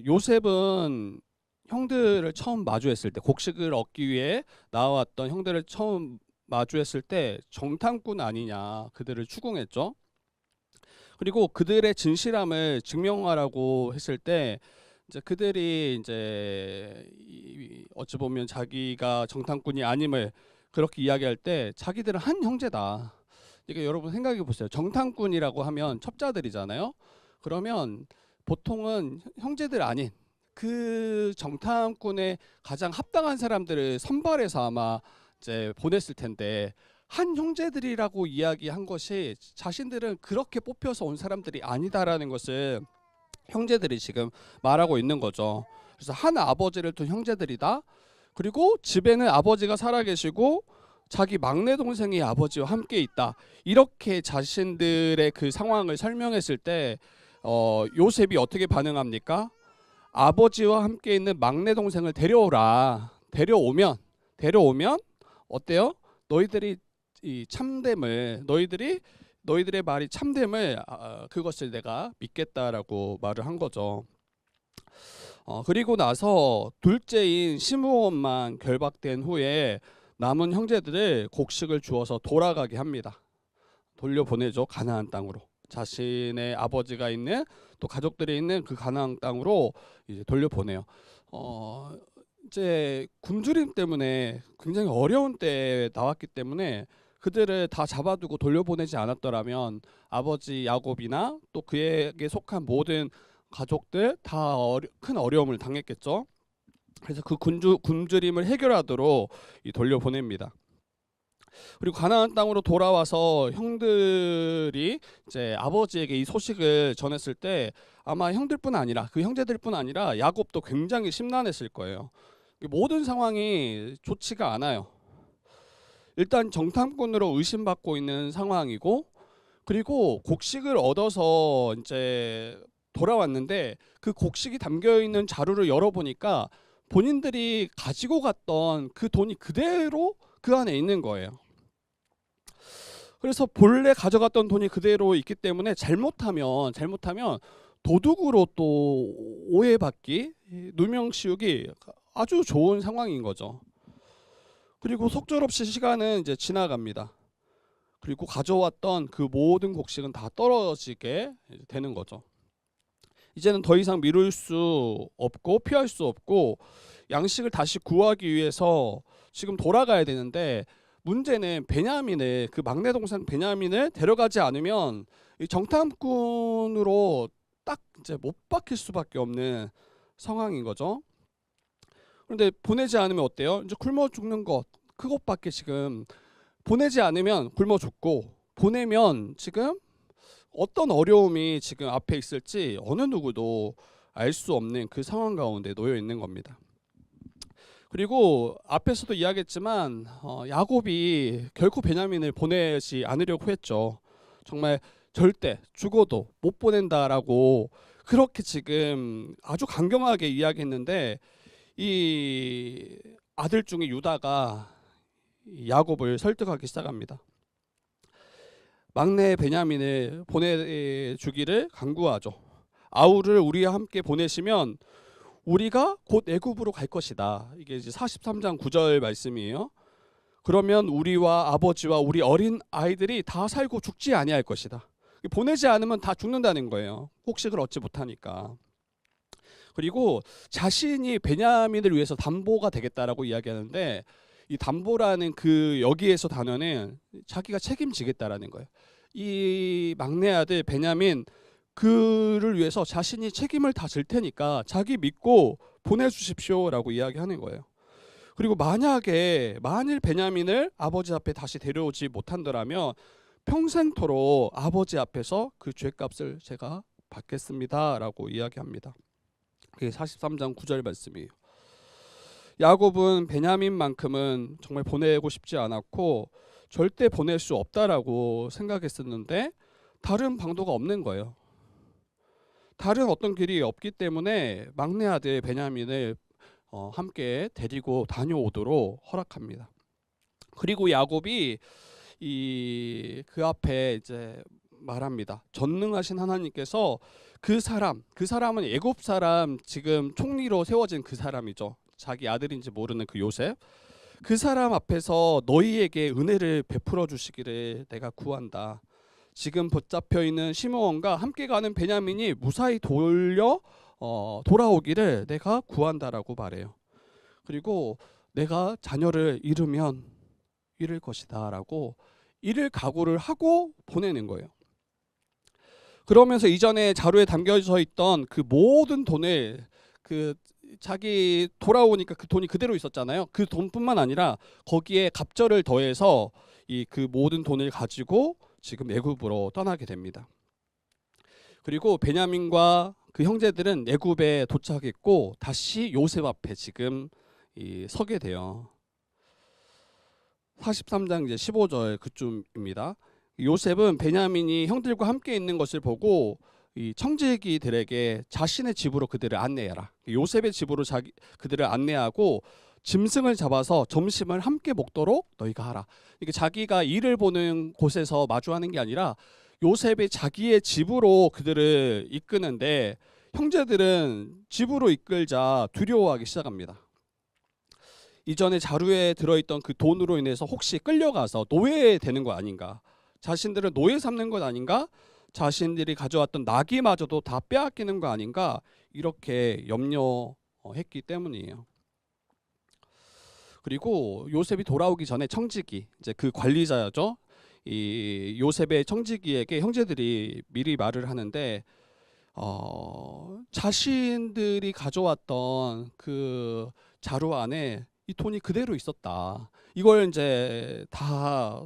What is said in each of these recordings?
요셉은 형들을 처음 마주했을 때, 곡식을 얻기 위해 나왔던 형들을 처음 마주했을 때 정탐꾼 아니냐 그들을 추궁했죠. 그리고 그들의 진실함을 증명하라고 했을 때 이제 그들이 이제 어찌 보면 자기가 정탐꾼이 아님을 그렇게 이야기할 때 자기들은 한 형제다. 이게 여러분 생각해 보세요. 정탐꾼이라고 하면 첩자들이잖아요. 그러면 보통은 형제들 아닌 그 정탐꾼의 가장 합당한 사람들을 선발해서 아마 이제 보냈을 텐데, 한 형제들이라고 이야기한 것이 자신들은 그렇게 뽑혀서 온 사람들이 아니다라는 것을 형제들이 지금 말하고 있는 거죠. 그래서 한 아버지를 둔 형제들이다. 그리고 집에는 아버지가 살아계시고 자기 막내 동생이 아버지와 함께 있다. 이렇게 자신들의 그 상황을 설명했을 때 요셉이 어떻게 반응합니까? 아버지와 함께 있는 막내 동생을 데려오라. 데려오면 어때요? 너희들이 이 참됨을 너희들의 말이 참됨을 그것을 내가 믿겠다라고 말을 한 거죠. 그리고 나서 둘째인 시므온만 결박된 후에 남은 형제들을 곡식을 주어서 돌아가게 합니다. 돌려보내죠. 가나안 땅으로. 자신의 아버지가 있는 또 가족들이 있는 그 가나안 땅으로 이제 돌려보내요. 이제 굶주림 때문에 굉장히 어려운 때에 나왔기 때문에 그들을 다 잡아두고 돌려보내지 않았더라면 아버지 야곱이나 또 그에게 속한 모든 가족들 다 큰 어려움을 당했겠죠. 그래서 그 굶주림을 해결하도록 돌려보냅니다. 그리고 가나안 땅으로 돌아와서 형들이 이제 아버지에게 이 소식을 전했을 때 아마 형들뿐 아니라 그 형제들뿐 아니라 야곱도 굉장히 심란했을 거예요. 모든 상황이 좋지가 않아요. 일단 정탐꾼으로 의심받고 있는 상황이고, 그리고 곡식을 얻어서 이제 돌아왔는데 그 곡식이 담겨 있는 자루를 열어보니까 본인들이 가지고 갔던 그 돈이 그대로 그 안에 있는 거예요. 그래서 본래 가져갔던 돈이 그대로 있기 때문에 잘못하면 도둑으로 또 오해받기, 누명 씌우기 아주 좋은 상황인 거죠. 그리고 속절없이 시간은 이제 지나갑니다. 그리고 가져왔던 그 모든 곡식은 다 떨어지게 되는 거죠. 이제는 더 이상 미룰 수 없고 피할 수 없고 양식을 다시 구하기 위해서 지금 돌아가야 되는데, 문제는 베냐민을, 그 막내 동생 베냐민을 데려가지 않으면 이 정탐꾼으로 딱 이제 못 박힐 수밖에 없는 상황인 거죠. 그런데 보내지 않으면 어때요? 이제 굶어 죽는 것, 그것밖에 지금, 보내지 않으면 굶어 죽고 보내면 지금 어떤 어려움이 지금 앞에 있을지 어느 누구도 알 수 없는 그 상황 가운데 놓여 있는 겁니다. 그리고 앞에서도 이야기했지만 야곱이 결코 베냐민을 보내지 않으려고 했죠. 정말 절대 죽어도 못 보낸다라고 그렇게 지금 아주 강경하게 이야기했는데, 이 아들 중에 유다가 야곱을 설득하기 시작합니다. 막내 베냐민을 보내주기를 간구하죠. 아우를 우리와 함께 보내시면 우리가 곧 애굽으로 갈 것이다. 이게 이제 43장 9절 말씀이에요. 그러면 우리와 아버지와 우리 어린 아이들이 다 살고 죽지 아니할 것이다. 보내지 않으면 다 죽는다는 거예요. 곡식을 얻지 못하니까. 그리고 자신이 베냐민을 위해서 담보가 되겠다라고 이야기하는데, 이 담보라는 그 여기에서 단어는 자기가 책임지겠다라는 거예요. 이 막내 아들 베냐민, 그를 위해서 자신이 책임을 다 질 테니까 자기 믿고 보내주십시오라고 이야기하는 거예요. 그리고 만일 베냐민을 아버지 앞에 다시 데려오지 못한다면 평생토록 아버지 앞에서 그 죄값을 제가 받겠습니다라고 이야기합니다. 그게 43장 9절 말씀이에요. 야곱은 베냐민만큼은 정말 보내고 싶지 않았고 절대 보낼 수 없다라고 생각했었는데 다른 방도가 없는 거예요. 다른 어떤 길이 없기 때문에 막내 아들 베냐민을 함께 데리고 다녀오도록 허락합니다. 그리고 야곱이 그 앞에 이제 말합니다. 전능하신 하나님께서 그 사람은 애굽 사람 지금 총리로 세워진 그 사람이죠. 자기 아들인지 모르는 그 요셉. 그 사람 앞에서 너희에게 은혜를 베풀어 주시기를 내가 구한다. 지금 붙잡혀 있는 시므온과 함께 가는 베냐민이 무사히 돌아오기를 내가 구한다라고 말해요. 그리고 내가 자녀를 잃을 것이다라고 잃을 각오를 하고 보내는 거예요. 그러면서 이전에 자료에 담겨져 있던 그 모든 돈을 자기 돌아오니까 그 돈이 그대로 있었잖아요. 그 돈뿐만 아니라 거기에 갑절을 더해서 그 모든 돈을 가지고 지금 애굽으로 떠나게 됩니다. 그리고 베냐민과 그 형제들은 애굽에 도착했고 다시 요셉 앞에 지금 서게 돼요. 43장 이제 15절 그쯤입니다. 요셉은 베냐민이 형들과 함께 있는 것을 보고 이 청지기들에게 자신의 집으로 그들을 안내해라. 요셉의 집으로 그들을 안내하고 짐승을 잡아서 점심을 함께 먹도록 너희가 하라. 이게 자기가 일을 보는 곳에서 마주하는 게 아니라 요셉이 자기의 집으로 그들을 이끄는데 형제들은 집으로 이끌자 두려워하기 시작합니다. 이전에 자루에 들어있던 그 돈으로 인해서 혹시 끌려가서 노예되는 거 아닌가, 자신들을 노예 삼는 것 아닌가, 자신들이 가져왔던 나귀마저도 다 빼앗기는 거 아닌가, 이렇게 염려했기 때문이에요. 그리고 요셉이 돌아오기 전에 청지기, 이제 그 관리자죠, 이 요셉의 청지기에게 형제들이 미리 말을 하는데 자신들이 가져왔던 그 자루 안에 이 돈이 그대로 있었다. 이걸 이제 다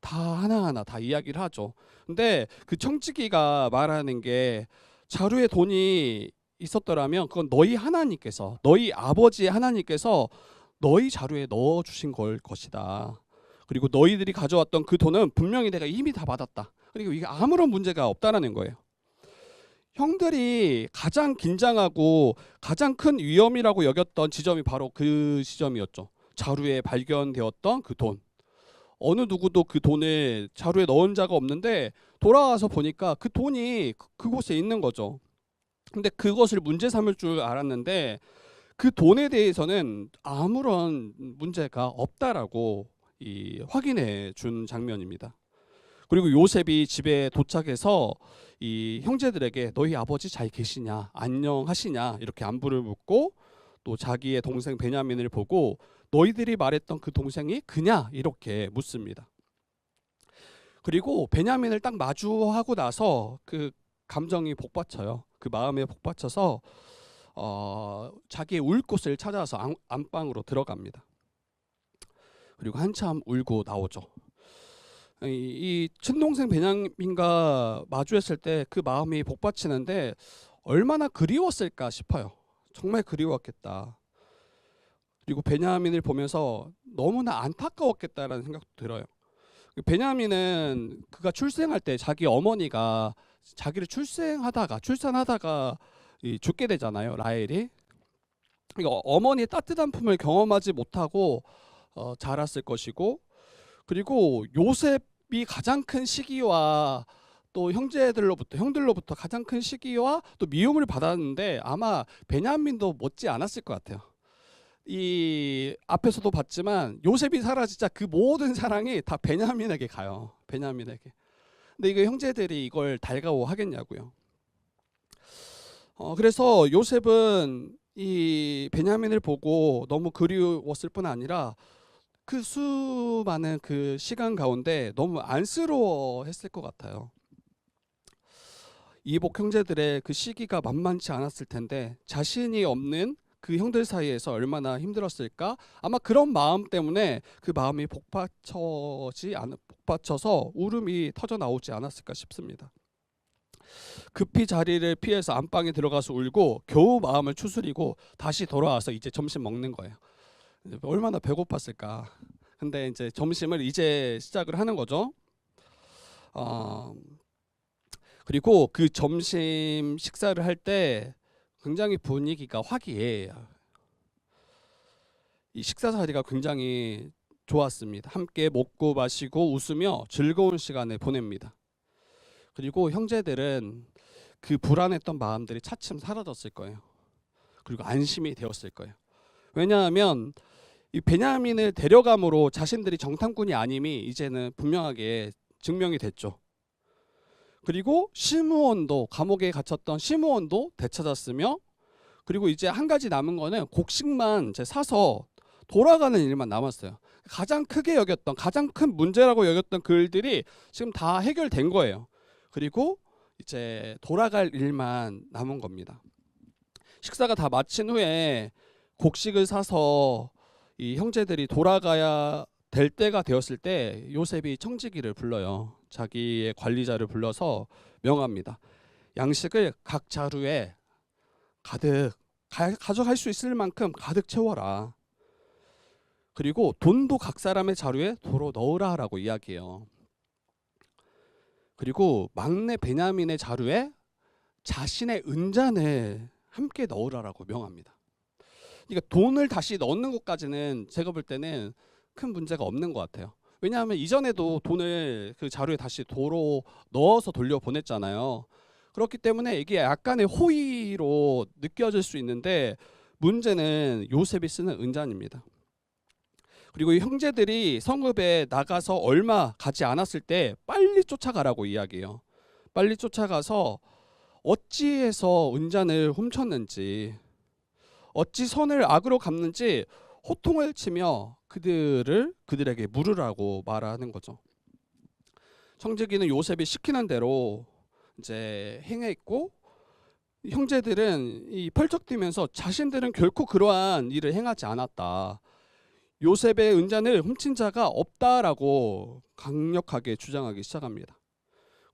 하나하나 다 이야기를 하죠. 근데 그 청지기가 말하는 게 자루에 돈이 있었더라면 그건 너희 하나님께서, 너희 아버지 하나님께서 너희 자루에 넣어 주신 걸 것이다. 그리고 너희들이 가져왔던 그 돈은 분명히 내가 이미 다 받았다. 그리고 이게 아무런 문제가 없다라는 거예요. 형들이 가장 긴장하고 가장 큰 위험이라고 여겼던 지점이 바로 그 지점이었죠. 자루에 발견되었던 그 돈. 어느 누구도 그 돈을 자루에 넣은 자가 없는데 돌아와서 보니까 그 돈이 그곳에 있는 거죠. 근데 그것을 문제 삼을 줄 알았는데 그 돈에 대해서는 아무런 문제가 없다라고 확인해 준 장면입니다. 그리고 요셉이 집에 도착해서 이 형제들에게 너희 아버지 잘 계시냐, 안녕하시냐 이렇게 안부를 묻고, 또 자기의 동생 베냐민을 보고 너희들이 말했던 그 동생이 그냐 이렇게 묻습니다. 그리고 베냐민을 딱 마주하고 나서 그 감정이 복받쳐요. 그 마음에 복받쳐서 자기의 울 곳을 찾아서 안방으로 들어갑니다. 그리고 한참 울고 나오죠. 이 친동생 베냐민과 마주했을 때 그 마음이 복받치는데 얼마나 그리웠을까 싶어요. 정말 그리웠겠다. 그리고 베냐민을 보면서 너무나 안타까웠겠다라는 생각도 들어요. 베냐민은 그가 출생할 때 자기 어머니가 자기를 출산하다가 죽게 되잖아요. 라헬이. 그러니까 어머니의 따뜻한 품을 경험하지 못하고 자랐을 것이고, 그리고 요셉이 가장 큰 시기와 또 형들로부터 가장 큰 시기와 또 미움을 받았는데 아마 베냐민도 못지 않았을 것 같아요. 이 앞에서도 봤지만 요셉이 사라지자 그 모든 사랑이 다 베냐민에게 가요. 베냐민에게. 근데 이거 형제들이 이걸 달가워하겠냐고요. 그래서 요셉은 이 베냐민을 보고 너무 그리웠을 뿐 아니라 그 수많은 그 시간 가운데 너무 안쓰러워했을 것 같아요. 이복 형제들의 그 시기가 만만치 않았을 텐데 자신이 없는 그 형들 사이에서 얼마나 힘들었을까? 아마 그런 마음 때문에 그 마음이 복받쳐서 울음이 터져 나오지 않았을까 싶습니다. 급히 자리를 피해서 안방에 들어가서 울고 겨우 마음을 추스리고 다시 돌아와서 이제 점심 먹는 거예요. 얼마나 배고팠을까? 근데 이제 점심을 이제 시작을 하는 거죠. 그리고 그 점심 식사를 할 때 굉장히 분위기가 화기애애해요. 이 식사 자리가 굉장히 좋았습니다. 함께 먹고 마시고 웃으며 즐거운 시간을 보냅니다. 그리고 형제들은 그 불안했던 마음들이 차츰 사라졌을 거예요. 그리고 안심이 되었을 거예요. 왜냐하면 이 베냐민을 데려감으로 자신들이 정탐꾼이 아님이 이제는 분명하게 증명이 됐죠. 그리고 시므온도, 감옥에 갇혔던 시므온도 되찾았으며, 그리고 이제 한 가지 남은 거는 곡식만 이제 사서 돌아가는 일만 남았어요. 가장 크게 여겼던, 가장 큰 문제라고 여겼던 그 일들이 지금 다 해결된 거예요. 그리고 이제 돌아갈 일만 남은 겁니다. 식사가 다 마친 후에 곡식을 사서 이 형제들이 돌아가야 될 때가 되었을 때 요셉이 청지기를 불러요. 자기의 관리자를 불러서 명합니다. 양식을 각 자루에 가득 가져갈 수 있을 만큼 가득 채워라. 그리고 돈도 각 사람의 자루에 도로 넣으라라고 이야기해요. 그리고 막내 베냐민의 자루에 자신의 은잔을 함께 넣으라라고 명합니다. 그러니까 돈을 다시 넣는 것까지는 제가 볼 때는 큰 문제가 없는 것 같아요. 왜냐하면 이전에도 돈을 그 자루에 다시 도로 넣어서 돌려보냈잖아요. 그렇기 때문에 이게 약간의 호의로 느껴질 수 있는데, 문제는 요셉이 쓰는 은잔입니다. 그리고 이 형제들이 성읍에 나가서 얼마 가지 않았을 때 빨리 쫓아가라고 이야기해요. 빨리 쫓아가서 어찌해서 은잔을 훔쳤는지, 어찌 선을 악으로 갚는지 호통을 치며 그들에게 물으라고 말하는 거죠. 청지기는 요셉이 시키는 대로 이제 행했고, 형제들은 이 펄쩍뛰면서 자신들은 결코 그러한 일을 행하지 않았다, 요셉의 은잔을 훔친 자가 없다라고 강력하게 주장하기 시작합니다.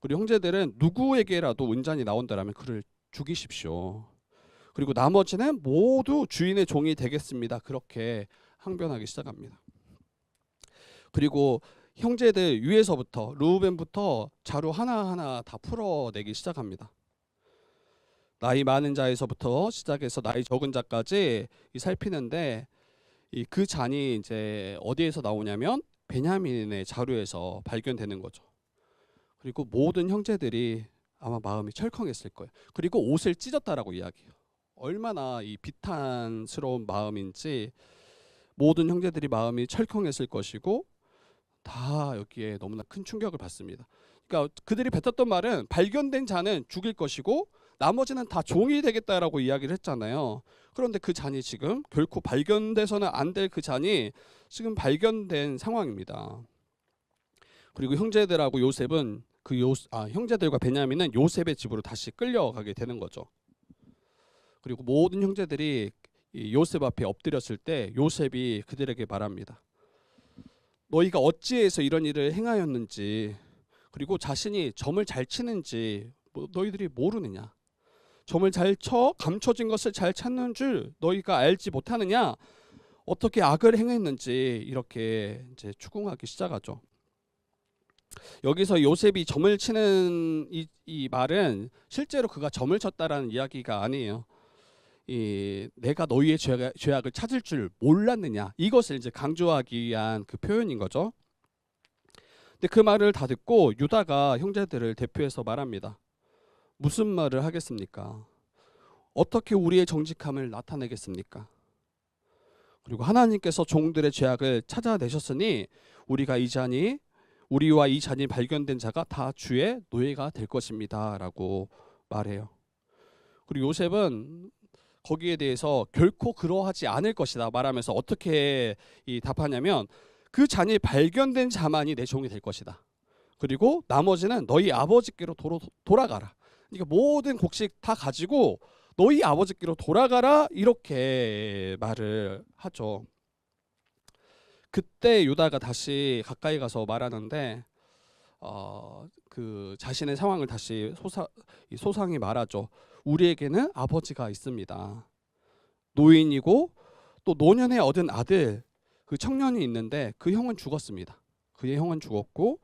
그리고 형제들은 누구에게라도 은잔이 나온다라면 그를 죽이십시오. 그리고 나머지는 모두 주인의 종이 되겠습니다. 그렇게 항변하기 시작합니다. 그리고 형제들 위에서부터 르우벤부터 자루 하나하나 다 풀어내기 시작합니다. 나이 많은 자에서부터 시작해서 나이 적은 자까지 살피는데, 그 잔이 이제 어디에서 나오냐면 베냐민의 자루에서 발견되는 거죠. 그리고 모든 형제들이 아마 마음이 철컹했을 거예요. 그리고 옷을 찢었다라고 이야기해요. 얼마나 이 비탄스러운 마음인지 모든 형제들이 마음이 철컹했을 것이고, 다 여기에 너무나 큰 충격을 받습니다. 그러니까 그들이 뱉었던 말은 발견된 자는 죽일 것이고 나머지는 다 종이 되겠다라고 이야기를 했잖아요. 그런데 그 잔이 지금 결코 발견돼서는 안 될 그 잔이 지금 발견된 상황입니다. 그리고 형제들하고 요셉은 형제들과 베냐민은 요셉의 집으로 다시 끌려가게 되는 거죠. 그리고 모든 형제들이 요셉 앞에 엎드렸을 때 요셉이 그들에게 말합니다. 너희가 어찌해서 이런 일을 행하였는지, 그리고 자신이 점을 잘 치는지 너희들이 모르느냐? 점을 잘 쳐 감춰진 것을 잘 찾는 줄 너희가 알지 못하느냐? 어떻게 악을 행했는지 이렇게 이제 추궁하기 시작하죠. 여기서 요셉이 점을 치는 이 말은 실제로 그가 점을 쳤다라는 이야기가 아니에요. 내가 너희의 죄악을 찾을 줄 몰랐느냐, 이것을 이제 강조하기 위한 그 표현인 거죠. 근데 그 말을 다 듣고 유다가 형제들을 대표해서 말합니다. 무슨 말을 하겠습니까? 어떻게 우리의 정직함을 나타내겠습니까? 그리고 하나님께서 종들의 죄악을 찾아내셨으니 우리와 이 잔이 발견된 자가 다 주의 노예가 될 것입니다 라고 말해요. 그리고 요셉은 거기에 대해서 결코 그러하지 않을 것이다 말하면서 어떻게 답하냐면, 그 잔이 발견된 자만이 내 종이 될 것이다. 그리고 나머지는 너희 아버지께로 돌아가라. 그러니까 모든 곡식 다 가지고 너희 아버지께로 돌아가라, 이렇게 말을 하죠. 그때 유다가 다시 가까이 가서 말하는데, 그 자신의 상황을 다시 소상히 말하죠. 우리에게는 아버지가 있습니다. 노인이고 또 노년에 얻은 아들, 그 청년이 있는데 그 형은 죽었습니다. 그의 형은 죽었고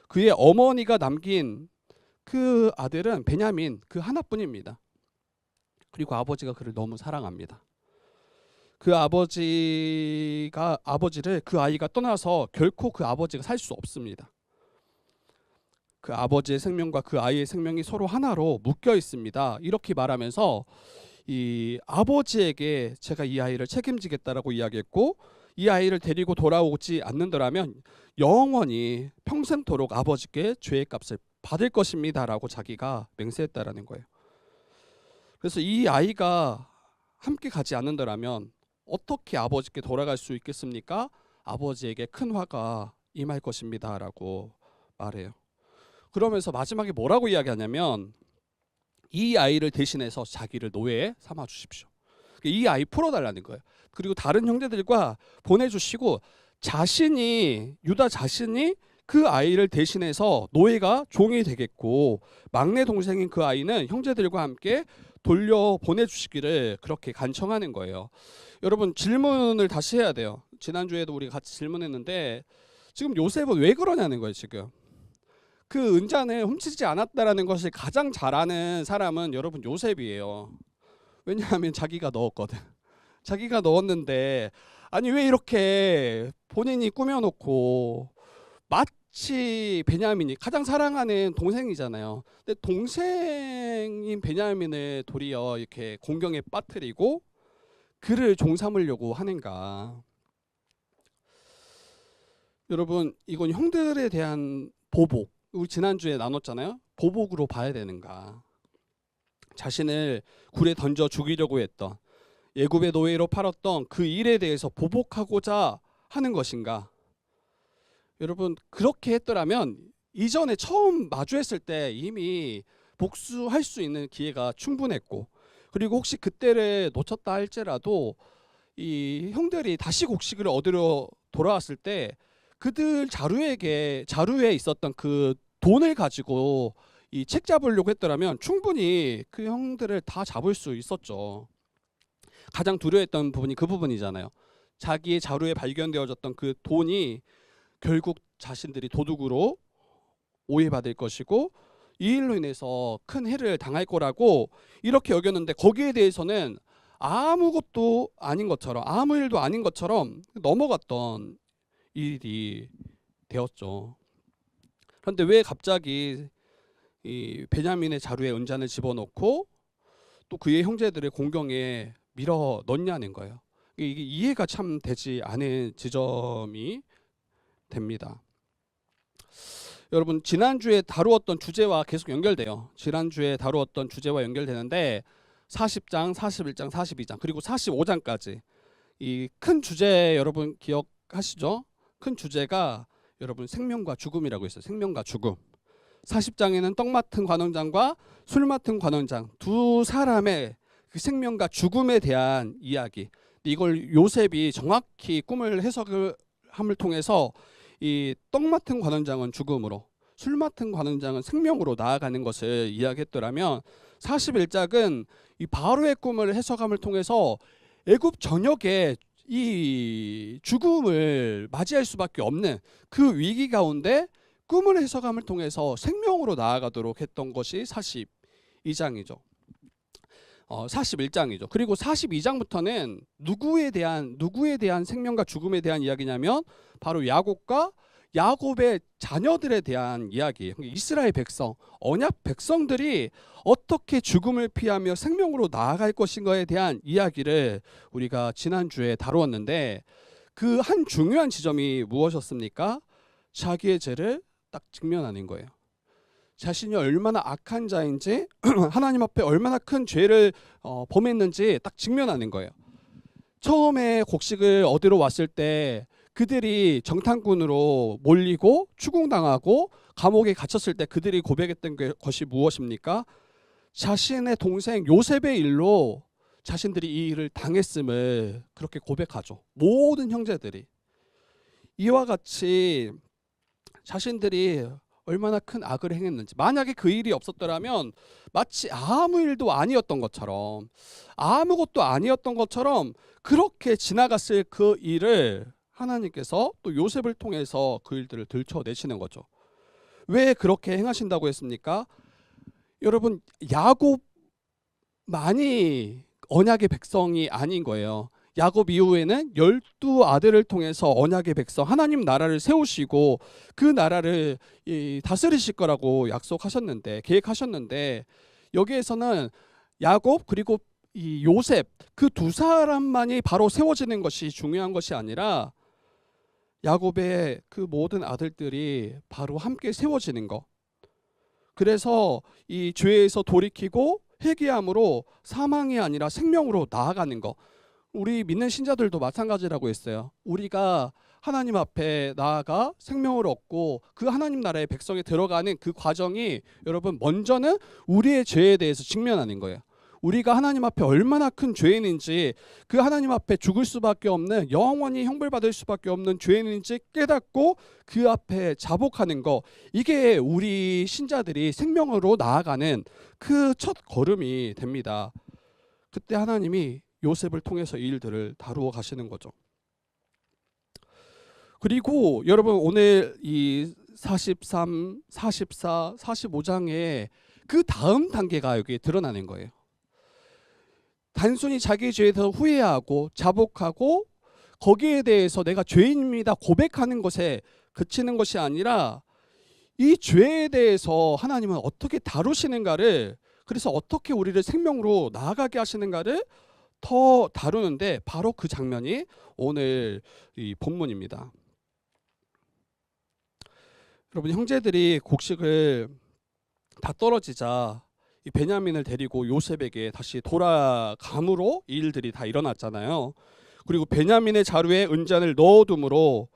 그의 어머니가 남긴 그 아들은 베냐민 그 하나뿐입니다. 그리고 아버지가 그를 너무 사랑합니다. 그 아버지를 그 아이가 떠나서 결코 그 아버지가 살 수 없습니다. 그 아버지의 생명과 그 아이의 생명이 서로 하나로 묶여 있습니다. 이렇게 말하면서 이 아버지에게 제가 이 아이를 책임지겠다라고 이야기했고, 이 아이를 데리고 돌아오지 않는다면 영원히 평생토록 아버지께 죄의 값을 받을 것입니다라고 자기가 맹세했다라는 거예요. 그래서 이 아이가 함께 가지 않는다면 어떻게 아버지께 돌아갈 수 있겠습니까? 아버지에게 큰 화가 임할 것입니다라고 말해요. 그러면서 마지막에 뭐라고 이야기하냐면 이 아이를 대신해서 자기를 노예 삼아 주십시오. 이 아이 풀어달라는 거예요. 그리고 다른 형제들과 보내주시고 유다 자신이 그 아이를 대신해서 노예가 종이 되겠고, 막내 동생인 그 아이는 형제들과 함께 돌려 보내주시기를 그렇게 간청하는 거예요. 여러분, 질문을 다시 해야 돼요. 지난주에도 우리가 같이 질문했는데 지금 요셉은 왜 그러냐는 거예요. 지금 그 은잔을 훔치지 않았다라는 것을 가장 잘 아는 사람은 여러분 요셉이에요. 왜냐하면 자기가 넣었거든. 자기가 넣었는데, 아니 왜 이렇게 본인이 꾸며놓고, 마치 베냐민이 가장 사랑하는 동생이잖아요. 근데 동생인 베냐민을 도리어 이렇게 공경에 빠뜨리고 그를 종 삼으려고 하는가. 여러분, 이건 형들에 대한 보복, 우리 지난주에 나눴잖아요. 보복으로 봐야 되는가. 자신을 굴에 던져 죽이려고 했던, 애굽의 노예로 팔았던 그 일에 대해서 보복하고자 하는 것인가. 여러분, 그렇게 했더라면 이전에 처음 마주했을 때 이미 복수할 수 있는 기회가 충분했고, 그리고 혹시 그때를 놓쳤다 할지라도 이 형들이 다시 곡식을 얻으러 돌아왔을 때 그들 자루에 있었던 그 돈을 가지고 이 책 잡으려고 했더라면 충분히 그 형들을 다 잡을 수 있었죠. 가장 두려워했던 부분이 그 부분이잖아요. 자기의 자루에 발견되어졌던 그 돈이 결국 자신들이 도둑으로 오해받을 것이고 이 일로 인해서 큰 해를 당할 거라고 이렇게 여겼는데, 거기에 대해서는 아무것도 아닌 것처럼, 아무 일도 아닌 것처럼 넘어갔던 일이 되었죠. 그런데 왜 갑자기 이 베냐민의 자루에 은잔을 집어넣고 또 그의 형제들의 공경에 밀어 넣냐는 거예요. 이게 이해가 참 되지 않은 지점이 됩니다. 여러분, 지난주에 다루었던 주제와 계속 연결돼요. 지난주에 다루었던 주제와 연결되는데 40장, 41장, 42장 그리고 45장까지 이 큰 주제 여러분 기억하시죠? 큰 주제가 여러분 생명과 죽음이라고 했어요. 생명과 죽음. 40장에는 떡 맡은 관원장과 술 맡은 관원장 두 사람의 그 생명과 죽음에 대한 이야기. 이걸 요셉이 정확히 꿈을 해석을 함을 통해서 이 떡 맡은 관원장은 죽음으로, 술 맡은 관원장은 생명으로 나아가는 것을 이야기했더라면 41장은 이 바로의 꿈을 해석함을 통해서 애굽 전역에 이 죽음을 맞이할 수밖에 없는 그 위기 가운데 꿈을 해석함을 통해서 생명으로 나아가도록 했던 것이 42장이죠. 41장이죠. 그리고 42장부터는 누구에 대한 생명과 죽음에 대한 이야기냐면 바로 야곱의 자녀들에 대한 이야기예요. 이스라엘 백성, 언약 백성들이 어떻게 죽음을 피하며 생명으로 나아갈 것인가에 대한 이야기를 우리가 지난주에 다루었는데, 그 한 중요한 지점이 무엇이었습니까? 자기의 죄를 딱 직면하는 거예요. 자신이 얼마나 악한 자인지 하나님 앞에 얼마나 큰 죄를 범했는지 딱 직면하는 거예요. 처음에 곡식을 얻으러 왔을 때 그들이 정탐꾼으로 몰리고 추궁당하고 감옥에 갇혔을 때 그들이 고백했던 것이 무엇입니까? 자신의 동생 요셉의 일로 자신들이 이 일을 당했음을 그렇게 고백하죠. 모든 형제들이. 이와 같이 자신들이 얼마나 큰 악을 행했는지, 만약에 그 일이 없었더라면 마치 아무 일도 아니었던 것처럼, 아무것도 아니었던 것처럼 그렇게 지나갔을 그 일을 하나님께서 또 요셉을 통해서 그 일들을 들춰내시는 거죠. 왜 그렇게 행하신다고 했습니까? 여러분, 야곱만이 언약의 백성이 아닌 거예요. 야곱 이후에는 12아들을 통해서 언약의 백성 하나님 나라를 세우시고 그 나라를 다스리실 거라고 약속하셨는데, 계획하셨는데, 여기에서는 야곱 그리고 이 요셉 그 두 사람만이 바로 세워지는 것이 중요한 것이 아니라 야곱의 그 모든 아들들이 바로 함께 세워지는 것. 그래서 이 죄에서 돌이키고 회개함으로 사망이 아니라 생명으로 나아가는 것. 우리 믿는 신자들도 마찬가지라고 했어요. 우리가 하나님 앞에 나아가 생명을 얻고 그 하나님 나라의 백성에 들어가는 그 과정이, 여러분, 먼저는 우리의 죄에 대해서 직면하는 거예요. 우리가 하나님 앞에 얼마나 큰 죄인인지, 그 하나님 앞에 죽을 수밖에 없는, 영원히 형벌받을 수밖에 없는 죄인인지 깨닫고 그 앞에 자복하는 거, 이게 우리 신자들이 생명으로 나아가는 그 첫 걸음이 됩니다. 그때 하나님이 요셉을 통해서 이 일들을 다루어 가시는 거죠. 그리고 여러분, 오늘 이 43, 44, 45장에 그 다음 단계가 여기 드러나는 거예요. 단순히 자기 죄에 대해서 후회하고 자복하고 거기에 대해서 내가 죄인입니다 고백하는 것에 그치는 것이 아니라, 이 죄에 대해서 하나님은 어떻게 다루시는가를, 그래서 어떻게 우리를 생명으로 나아가게 하시는가를 더 다루는데, 바로 그 장면이 오늘 이 본문입니다. 여러분, 형제들이 곡식을 다 떨어지자 이 베냐민을 데리고 요셉에게 다시 돌아감으로 이 일들이 다 일어났잖아요. 그리고 베냐민의 자루에 은잔을 넣어둠으로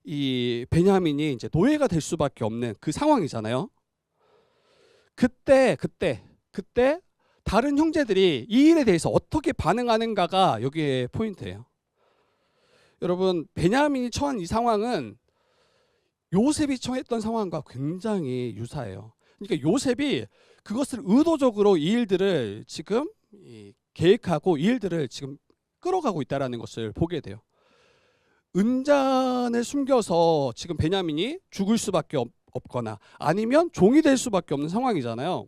이 베냐민이 이제 노예가 될 수밖에 없는 그 상황이잖아요. 그때 다른 형제들이 이 일에 대해서 어떻게 반응하는가가 여기에 포인트예요. 여러분, 베냐민이 처한 이 상황은 요셉이 처했던 상황과 굉장히 유사해요. 그러니까 요셉이 그것을 의도적으로 이 일들을 지금 계획하고 이 일들을 지금 끌어가고 있다는 것을 보게 돼요. 은잔을 숨겨서 지금 베냐민이 죽을 수밖에 없거나 아니면 종이 될 수밖에 없는 상황이잖아요.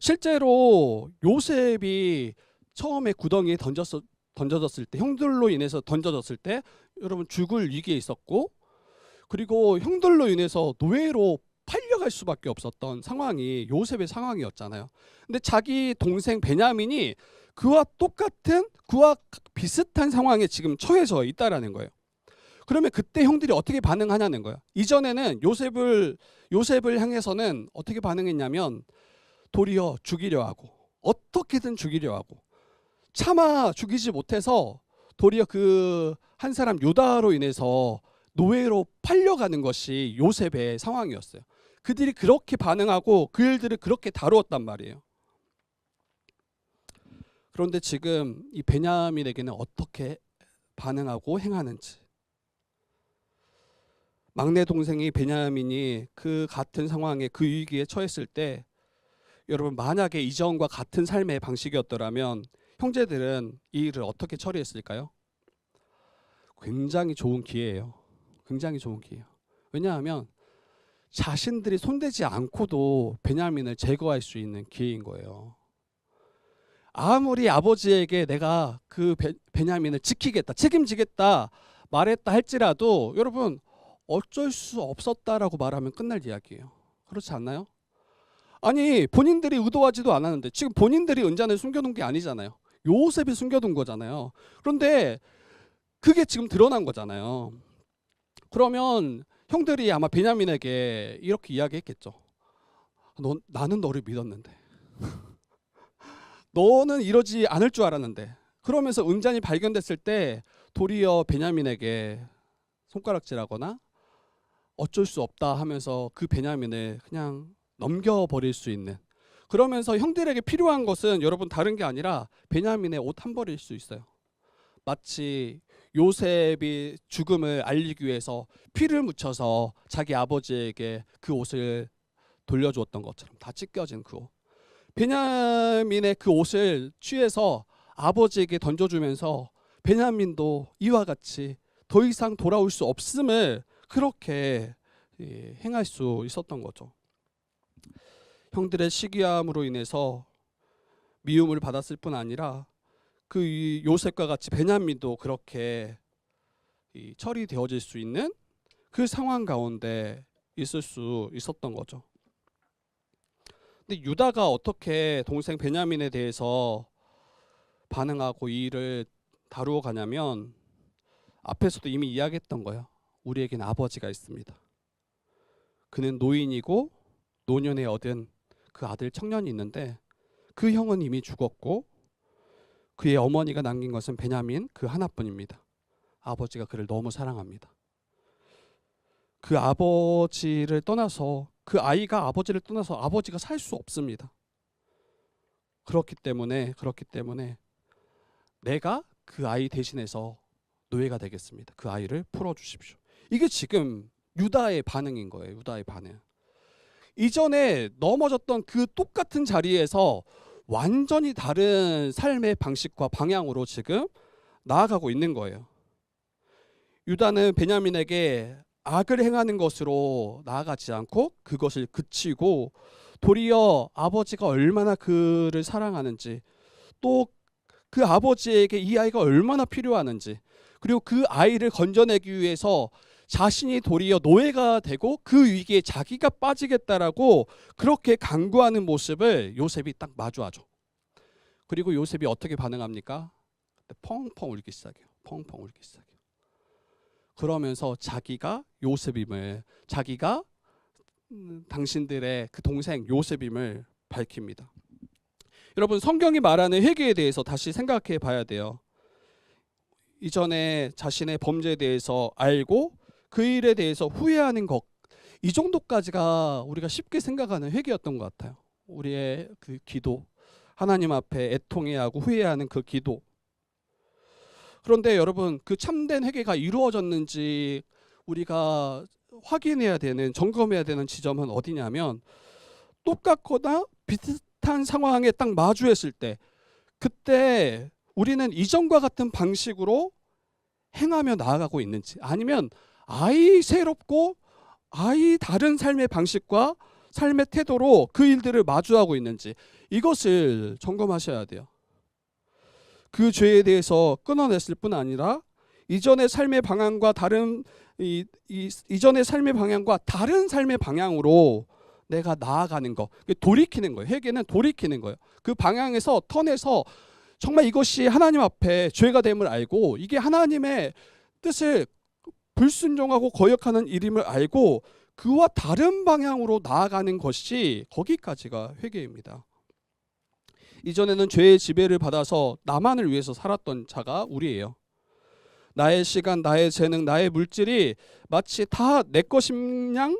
실제로 요셉이 처음에 구덩이에 던져졌을 때, 형들로 인해서 던져졌을 때 여러분 죽을 위기에 있었고, 그리고 형들로 인해서 노예로 팔려갈 수밖에 없었던 상황이 요셉의 상황이었잖아요. 근데 자기 동생 베냐민이 그와 비슷한 상황에 지금 처해져 있다라는 거예요. 그러면 그때 형들이 어떻게 반응하냐는 거예요. 이전에는 요셉을 향해서는 어떻게 반응했냐면 도리어 죽이려 하고, 어떻게든 죽이려 하고, 차마 죽이지 못해서 도리어 그 한 사람 유다로 인해서 노예로 팔려가는 것이 요셉의 상황이었어요. 그들이 그렇게 반응하고 그 일들을 그렇게 다루었단 말이에요. 그런데 지금 이 베냐민에게는 어떻게 반응하고 행하는지, 막내 동생이 베냐민이 그 같은 상황에, 그 위기에 처했을 때, 여러분, 만약에 이전과 같은 삶의 방식이었더라면 형제들은 이 일을 어떻게 처리했을까요? 굉장히 좋은 기회예요. 굉장히 좋은 기회예요. 왜냐하면 자신들이 손대지 않고도 베냐민을 제거할 수 있는 기회인 거예요. 아무리 아버지에게 내가 그 베냐민을 지키겠다, 책임지겠다 말했다 할지라도, 여러분, 어쩔 수 없었다라고 말하면 끝날 이야기예요. 그렇지 않나요? 아니, 본인들이 의도하지도 않았는데, 지금 본인들이 은잔을 숨겨둔 게 아니잖아요. 요셉이 숨겨둔 거잖아요. 그런데 그게 지금 드러난 거잖아요. 그러면 형들이 아마 베냐민에게 이렇게 이야기했겠죠. 나는 너를 믿었는데 너는 이러지 않을 줄 알았는데. 그러면서 은잔이 발견됐을 때 도리어 베냐민에게 손가락질하거나 어쩔 수 없다 하면서 그 베냐민을 그냥 넘겨버릴 수 있는, 그러면서 형들에게 필요한 것은 여러분 다른 게 아니라 베냐민의 옷 한 벌일 수 있어요. 마치 요셉이 죽음을 알리기 위해서 피를 묻혀서 자기 아버지에게 그 옷을 돌려주었던 것처럼 다 찢겨진 그 옷, 베냐민의 그 옷을 취해서 아버지에게 던져주면서 베냐민도 이와 같이 더 이상 돌아올 수 없음을 그렇게 행할 수 있었던 거죠. 형들의 시기함으로 인해서 미움을 받았을 뿐 아니라 그 이 요셉과 같이 베냐민도 그렇게 이 처리되어질 수 있는 그 상황 가운데 있을 수 있었던 거죠. 근데 유다가 어떻게 동생 베냐민에 대해서 반응하고 이 일을 다루어 가냐면 앞에서도 이미 이야기했던 거예요. 우리에겐 아버지가 있습니다. 그는 노인이고 노년에 얻은 그 아들 청년이 있는데 그 형은 이미 죽었고 그의 어머니가 남긴 것은 베냐민 그 하나뿐입니다. 아버지가 그를 너무 사랑합니다. 그 아버지를 떠나서 그 아이가 아버지를 떠나서 아버지가 살 수 없습니다. 그렇기 때문에 내가 그 아이 대신해서 노예가 되겠습니다. 그 아이를 풀어주십시오. 이게 지금 유다의 반응인 거예요. 유다의 반응. 이전에 넘어졌던 그 똑같은 자리에서 완전히 다른 삶의 방식과 방향으로 지금 나아가고 있는 거예요. 유다는 베냐민에게 악을 행하는 것으로 나아가지 않고 그것을 그치고 도리어 아버지가 얼마나 그를 사랑하는지 또 그 아버지에게 이 아이가 얼마나 필요하는지 그리고 그 아이를 건져내기 위해서 자신이 도리어 노예가 되고 그 위기에 자기가 빠지겠다라고 그렇게 강구하는 모습을 요셉이 딱 마주하죠. 그리고 요셉이 어떻게 반응합니까? 펑펑 울기 시작해요. 펑펑 울기 시작해요. 그러면서 자기가 요셉임을 자기가 당신들의 그 동생 요셉임을 밝힙니다. 여러분 성경이 말하는 회개에 대해서 다시 생각해 봐야 돼요. 이전에 자신의 범죄에 대해서 알고 그 일에 대해서 후회하는 것, 이 정도까지가 우리가 쉽게 생각하는 회개였던 것 같아요. 우리의 그 기도, 하나님 앞에 애통해하고 후회하는 그 기도. 그런데 여러분 그 참된 회개가 이루어졌는지 우리가 확인해야 되는, 점검해야 되는 지점은 어디냐면 똑같거나 비슷한 상황에 딱 마주했을 때 그때 우리는 이전과 같은 방식으로 행하며 나아가고 있는지 아니면 아예 새롭고 아예 다른 삶의 방식과 삶의 태도로 그 일들을 마주하고 있는지 이것을 점검하셔야 돼요. 그 죄에 대해서 끊어냈을 뿐 아니라 이전의 삶의 방향과 다른 이전의 삶의 방향과 다른 삶의 방향으로 내가 나아가는 거, 돌이키는 거예요. 회개는 돌이키는 거예요. 그 방향에서 턴해서 정말 이것이 하나님 앞에 죄가 됨을 알고 이게 하나님의 뜻을 불순종하고 거역하는 일임을 알고 그와 다른 방향으로 나아가는 것이 거기까지가 회개입니다. 이전에는 죄의 지배를 받아서 나만을 위해서 살았던 자가 우리예요. 나의 시간, 나의 재능, 나의 물질이 마치 다 내 것인 양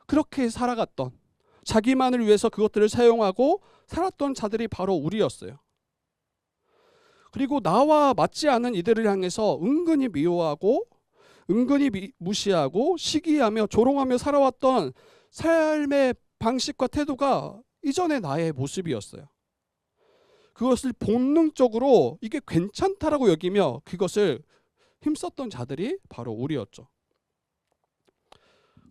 그렇게 살아갔던 자기만을 위해서 그것들을 사용하고 살았던 자들이 바로 우리였어요. 그리고 나와 맞지 않은 이들을 향해서 은근히 미워하고 은근히 무시하고 시기하며 조롱하며 살아왔던 삶의 방식과 태도가 이전의 나의 모습이었어요. 그것을 본능적으로 이게 괜찮다라고 여기며 그것을 힘썼던 자들이 바로 우리였죠.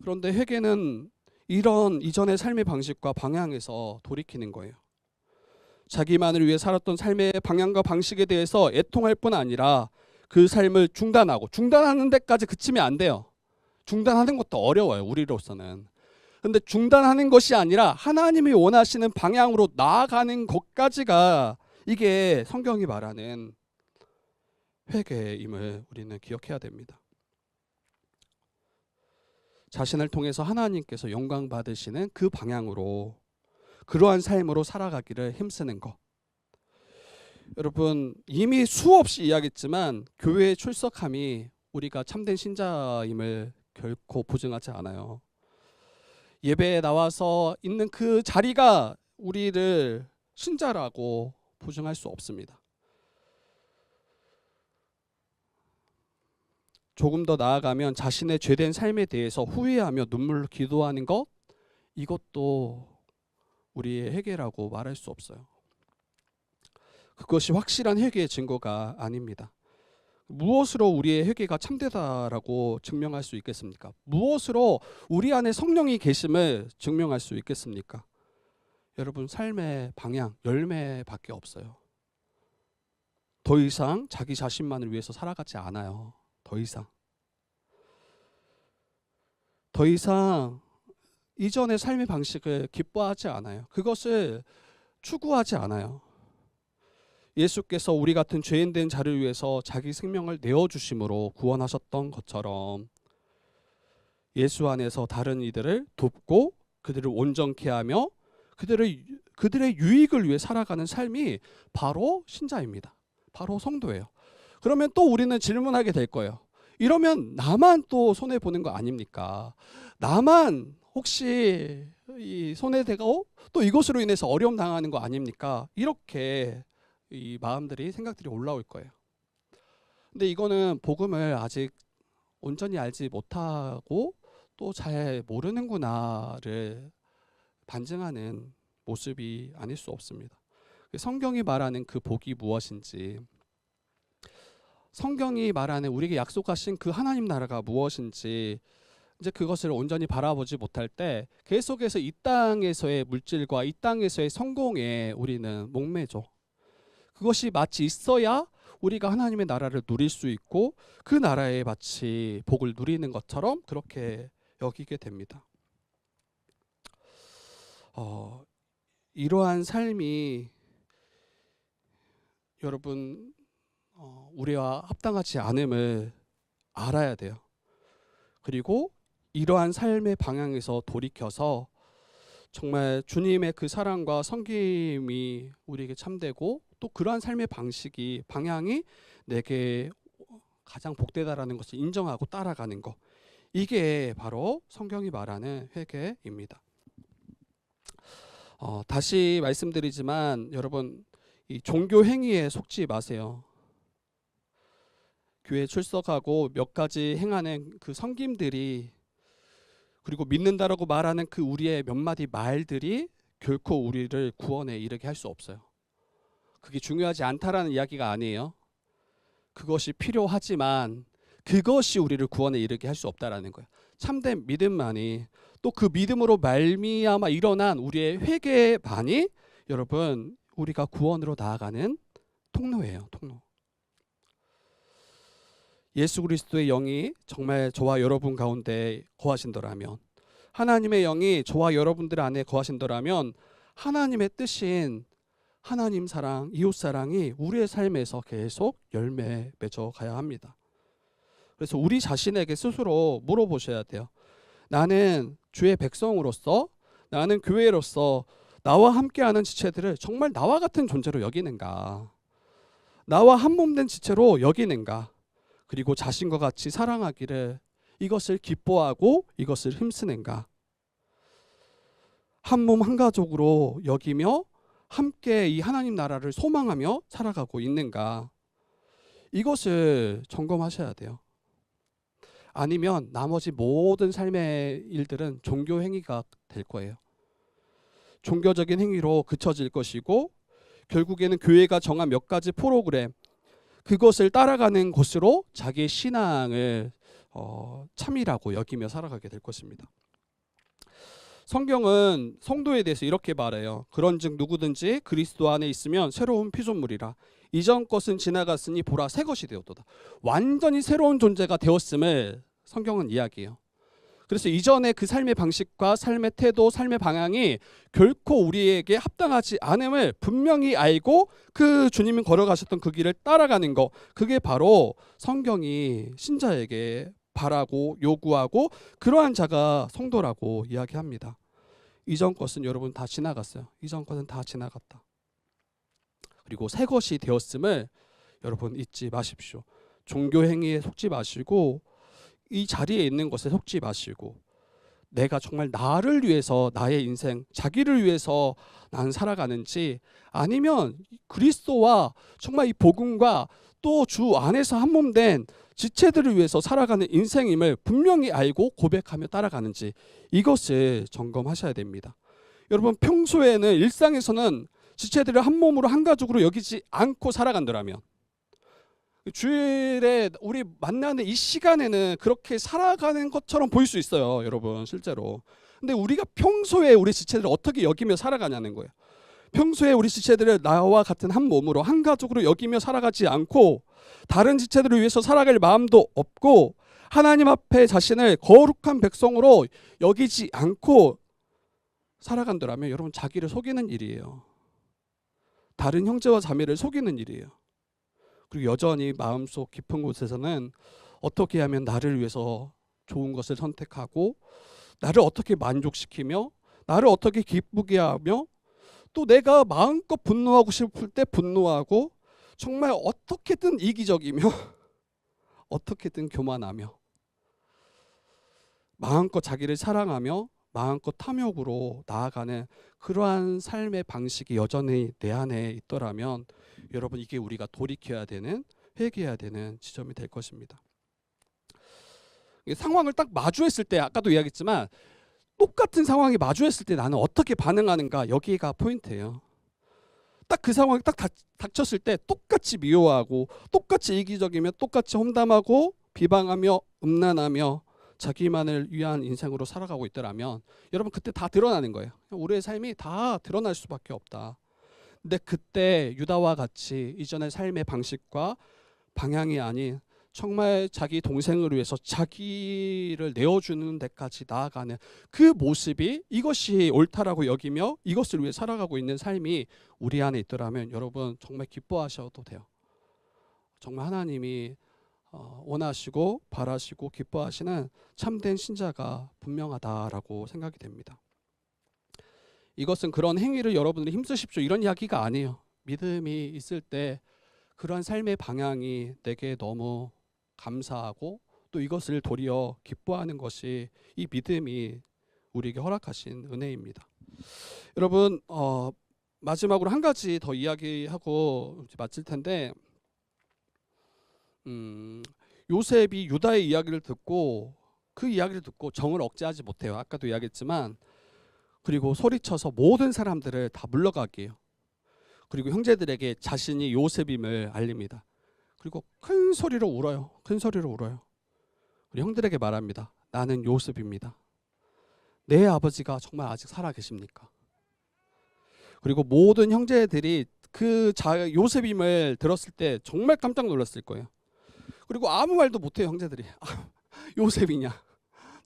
그런데 회개는 이런 이전의 삶의 방식과 방향에서 돌이키는 거예요. 자기만을 위해 살았던 삶의 방향과 방식에 대해서 애통할 뿐 아니라 그 삶을 중단하는 데까지 그치면 안 돼요. 중단하는 것도 어려워요. 우리로서는. 그런데 중단하는 것이 아니라 하나님이 원하시는 방향으로 나아가는 것까지가 이게 성경이 말하는 회개임을 우리는 기억해야 됩니다. 자신을 통해서 하나님께서 영광 받으시는 그 방향으로 그러한 삶으로 살아가기를 힘쓰는 것. 여러분 이미 수없이 이야기했지만 교회에 출석함이 우리가 참된 신자임을 결코 보증하지 않아요. 예배에 나와서 있는 그 자리가 우리를 신자라고 보증할 수 없습니다. 조금 더 나아가면 자신의 죄된 삶에 대해서 후회하며 눈물로 기도하는 것, 이것도 우리의 회개라고 말할 수 없어요. 그것이 확실한 회개의 증거가 아닙니다. 무엇으로 우리의 회개가 참되다라고 증명할 수 있겠습니까? 무엇으로 우리 안에 성령이 계심을 증명할 수 있겠습니까? 여러분 삶의 방향, 열매밖에 없어요. 더 이상 자기 자신만을 위해서 살아가지 않아요. 더 이상 이전의 삶의 방식을 기뻐하지 않아요. 그것을 추구하지 않아요. 예수께서 우리 같은 죄인된 자를 위해서 자기 생명을 내어주심으로 구원하셨던 것처럼 예수 안에서 다른 이들을 돕고 그들을 온전케 하며 그들의 유익을 위해 살아가는 삶이 바로 신자입니다. 바로 성도예요. 그러면 또 우리는 질문하게 될 거예요. 이러면 나만 또 손해보는 거 아닙니까? 나만 혹시 이 손해되고 또 이것으로 인해서 어려움 당하는 거 아닙니까? 이렇게 이 마음들이 생각들이 올라올 거예요. 근데 이거는 복음을 아직 온전히 알지 못하고 또 잘 모르는구나를 반증하는 모습이 아닐 수 없습니다. 성경이 말하는 그 복이 무엇인지, 성경이 말하는 우리에게 약속하신 그 하나님 나라가 무엇인지 이제 그것을 온전히 바라보지 못할 때 계속해서 이 땅에서의 물질과 이 땅에서의 성공에 우리는 목매죠. 그것이 마치 있어야 우리가 하나님의 나라를 누릴 수 있고 그 나라에 마치 복을 누리는 것처럼 그렇게 여기게 됩니다. 이러한 삶이 여러분 우리와 합당하지 않음을 알아야 돼요. 그리고 이러한 삶의 방향에서 돌이켜서 정말 주님의 그 사랑과 섬김이 우리에게 참되고 또 그러한 삶의 방향이 내게 가장 복되다라는 것을 인정하고 따라가는 것, 이게 바로 성경이 말하는 회개입니다. 다시 말씀드리지만 여러분 이 종교 행위에 속지 마세요. 교회 출석하고 몇 가지 행하는 그 섬김들이 그리고 믿는다라고 말하는 그 우리의 몇 마디 말들이 결코 우리를 구원에 이르게 할 수 없어요. 그게 중요하지 않다라는 이야기가 아니에요. 그것이 필요하지만 그것이 우리를 구원에 이르게 할 수 없다라는 거예요. 참된 믿음만이 또 그 믿음으로 말미암아 일어난 우리의 회개만이 여러분 우리가 구원으로 나아가는 통로예요. 통로. 예수 그리스도의 영이 정말 저와 여러분 가운데 거하신더라면, 하나님의 영이 저와 여러분들 안에 거하신더라면 하나님의 뜻인 하나님 사랑, 이웃 사랑이 우리의 삶에서 계속 열매 맺어 가야 합니다. 그래서 우리 자신에게 스스로 물어보셔야 돼요. 나는 주의 백성으로서, 나는 교회로서 나와 함께하는 지체들을 정말 나와 같은 존재로 여기는가? 나와 한 몸 된 지체로 여기는가? 그리고 자신과 같이 사랑하기를 이것을 기뻐하고 이것을 힘쓰는가? 한 몸 한 가족으로 여기며 함께 이 하나님 나라를 소망하며 살아가고 있는가? 이것을 점검하셔야 돼요. 아니면 나머지 모든 삶의 일들은 종교 행위가 될 거예요. 종교적인 행위로 그쳐질 것이고 결국에는 교회가 정한 몇 가지 프로그램, 그것을 따라가는 것으로 자기의 신앙을 참이라고 여기며 살아가게 될 것입니다. 성경은 성도에 대해서 이렇게 말해요. 그런즉 누구든지 그리스도 안에 있으면 새로운 피조물이라. 이전 것은 지나갔으니 보라 새 것이 되었도다. 완전히 새로운 존재가 되었음을 성경은 이야기해요. 그래서 이전의 그 삶의 방식과 삶의 태도, 삶의 방향이 결코 우리에게 합당하지 않음을 분명히 알고 그 주님이 걸어가셨던 그 길을 따라가는 것, 그게 바로 성경이 신자에게 바라고 요구하고 그러한 자가 성도라고 이야기합니다. 이전 것은 여러분 다 지나갔어요. 이전 것은 다 지나갔다. 그리고 새 것이 되었음을 여러분 잊지 마십시오. 종교 행위에 속지 마시고 이 자리에 있는 것에 속지 마시고 내가 정말 나를 위해서 나의 인생, 자기를 위해서 난 살아가는지 아니면 그리스도와 정말 이 복음과 또 주 안에서 한 몸 된 지체들을 위해서 살아가는 인생임을 분명히 알고 고백하며 따라가는지 이것을 점검하셔야 됩니다. 여러분 평소에는 일상에서는 지체들을 한 몸으로 한 가족으로 여기지 않고 살아간다면 주일에 우리 만나는 이 시간에는 그렇게 살아가는 것처럼 보일 수 있어요, 여러분 실제로. 근데 우리가 평소에 우리 지체들을 어떻게 여기며 살아가냐는 거예요. 평소에 우리 지체들을 나와 같은 한 몸으로 한 가족으로 여기며 살아가지 않고 다른 지체들을 위해서 살아갈 마음도 없고 하나님 앞에 자신을 거룩한 백성으로 여기지 않고 살아간다면 여러분 자기를 속이는 일이에요. 다른 형제와 자매를 속이는 일이에요. 그리고 여전히 마음속 깊은 곳에서는 어떻게 하면 나를 위해서 좋은 것을 선택하고 나를 어떻게 만족시키며 나를 어떻게 기쁘게 하며 또 내가 마음껏 분노하고 싶을 때 분노하고 정말 어떻게든 이기적이며 어떻게든 교만하며 마음껏 자기를 사랑하며 마음껏 탐욕으로 나아가는 그러한 삶의 방식이 여전히 내 안에 있더라면 여러분 이게 우리가 돌이켜야 되는 회개해야 되는 지점이 될 것입니다. 상황을 딱 마주했을 때 아까도 이야기했지만 똑같은 상황이 마주했을 때 나는 어떻게 반응하는가 여기가 포인트예요. 딱 그 상황이 딱 닥쳤을 때 똑같이 미워하고 똑같이 이기적이며 똑같이 험담하고 비방하며 음란하며 자기만을 위한 인생으로 살아가고 있더라면 여러분 그때 다 드러나는 거예요. 우리의 삶이 다 드러날 수밖에 없다. 근데 그때 유다와 같이 이전의 삶의 방식과 방향이 아닌 정말 자기 동생을 위해서 자기를 내어주는 데까지 나아가는 그 모습이 이것이 옳다라고 여기며 이것을 위해 살아가고 있는 삶이 우리 안에 있더라면 여러분 정말 기뻐하셔도 돼요. 정말 하나님이 원하시고 바라시고 기뻐하시는 참된 신자가 분명하다라고 생각이 됩니다. 이것은 그런 행위를 여러분들이 힘쓰십시오 이런 이야기가 아니에요. 믿음이 있을 때 그런 삶의 방향이 내게 너무 감사하고 또 이것을 도리어 기뻐하는 것이 이 믿음이 우리에게 허락하신 은혜입니다. 여러분 마지막으로 한 가지 더 이야기하고 마칠 텐데 요셉이 유다의 이야기를 듣고 그 이야기를 듣고 정을 억제하지 못해요. 아까도 이야기했지만 그리고 소리쳐서 모든 사람들을 다 물러가게 해요. 그리고 형제들에게 자신이 요셉임을 알립니다. 그리고 큰 소리로 울어요. 큰 소리로 울어요. 그리고 형들에게 말합니다. 나는 요셉입니다. 내 아버지가 정말 아직 살아 계십니까? 그리고 모든 형제들이 그 요셉임을 들었을 때 정말 깜짝 놀랐을 거예요. 그리고 아무 말도 못해요. 형제들이 요셉이냐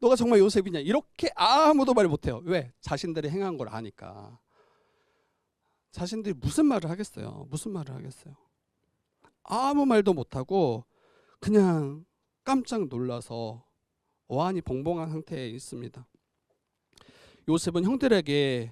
너가 정말 요셉이냐 이렇게 아무도 말 못해요. 왜? 자신들이 행한 걸 아니까. 자신들이 무슨 말을 하겠어요. 무슨 말을 하겠어요. 아무 말도 못하고 그냥 깜짝 놀라서 어안이 벙벙한 상태에 있습니다. 요셉은 형들에게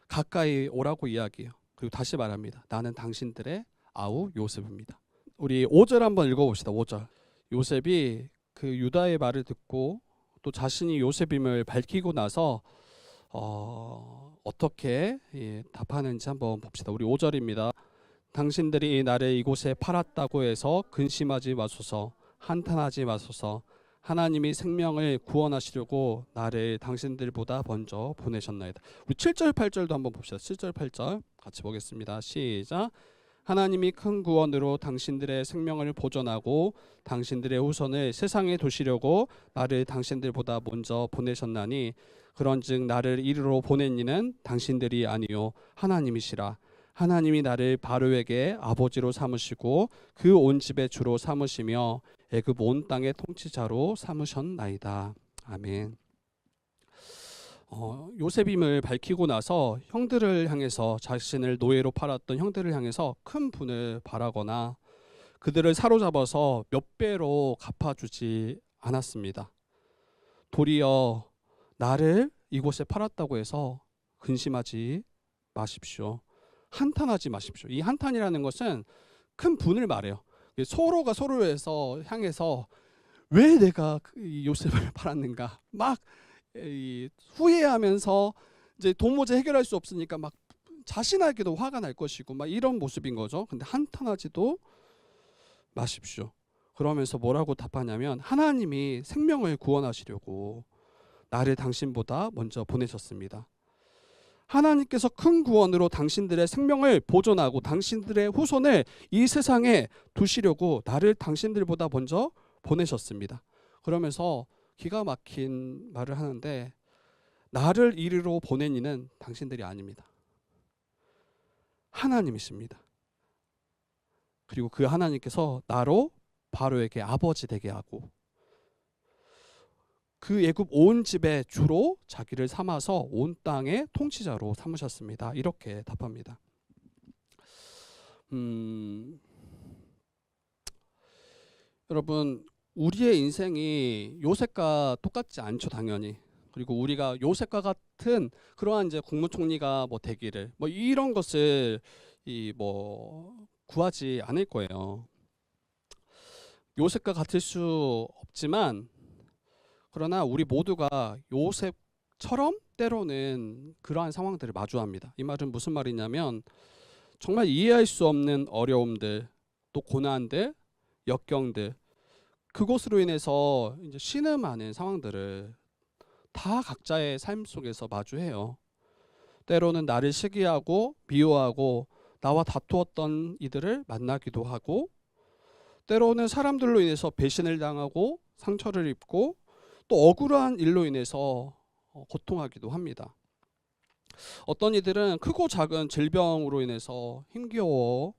가까이 오라고 이야기해요. 그리고 다시 말합니다. 나는 당신들의 아우 요셉입니다. 우리 5절 한번 읽어봅시다. 5절. 요셉이 그 유다의 말을 듣고 또 자신이 요셉임을 밝히고 나서 어떻게 답하는지 한번 봅시다. 우리 5절입니다. 당신들이 나를 이곳에 팔았다고 해서 근심하지 마소서, 한탄하지 마소서. 하나님이 생명을 구원하시려고 나를 당신들보다 먼저 보내셨나이다. 우리 7절 8절도 한번 봅시다. 7절 8절 같이 보겠습니다. 시작. 하나님이 큰 구원으로 당신들의 생명을 보존하고 당신들의 후손을 세상에 두시려고 나를 당신들보다 먼저 보내셨나니 그런즉 나를 이리로 보낸 이는 당신들이 아니요 하나님이시라. 하나님이 나를 바로에게 아버지로 삼으시고 그 온 집의 주로 삼으시며 애굽 온 땅의 통치자로 삼으셨나이다. 아멘. 요셉임을 밝히고 나서 형들을 향해서 자신을 노예로 팔았던 형들을 향해서 큰 분을 바라거나 그들을 사로잡아서 몇 배로 갚아주지 않았습니다. 도리어 나를 이곳에 팔았다고 해서 근심하지 마십시오. 한탄하지 마십시오. 이 한탄이라는 것은 큰 분을 말해요. 서로가 서로에서 향해서 왜 내가 요셉을 팔았는가 막 후회하면서 이제 도무지 해결할 수 없으니까 막 자신에게도 화가 날 것이고 막 이런 모습인 거죠. 근데 한탄하지도 마십시오. 그러면서 뭐라고 답하냐면 하나님이 생명을 구원하시려고 나를 당신보다 먼저 보내셨습니다. 하나님께서 큰 구원으로 당신들의 생명을 보존하고 당신들의 후손을 이 세상에 두시려고 나를 당신들보다 먼저 보내셨습니다. 그러면서 기가 막힌 말을 하는데 나를 이리로 보낸 이는 당신들이 아닙니다. 하나님이십니다. 그리고 그 하나님께서 나로 바로에게 아버지 되게 하고 그 애굽 온 집의 주로 자기를 삼아서 온 땅의 통치자로 삼으셨습니다. 이렇게 답합니다. 여러분, 우리의 인생이 요셉과 똑같지 않죠, 당연히. 그리고 우리가 요셉과 같은 그러한 이제 국무총리가 뭐 되기를 뭐 이런 것을 구하지 않을 거예요. 요셉과 같을 수 없지만 그러나 우리 모두가 요셉처럼 때로는 그러한 상황들을 마주합니다. 이 말은 무슨 말이냐면 정말 이해할 수 없는 어려움들, 또 고난들, 역경들, 그것으로 인해서 이제 신음하는 상황들을 다 각자의 삶 속에서 마주해요. 때로는 나를 시기하고 미워하고 나와 다투었던 이들을 만나기도 하고, 때로는 사람들로 인해서 배신을 당하고 상처를 입고 또 억울한 일로 인해서 고통하기도 합니다. 어떤 이들은 크고 작은 질병으로 인해서 힘겨워하는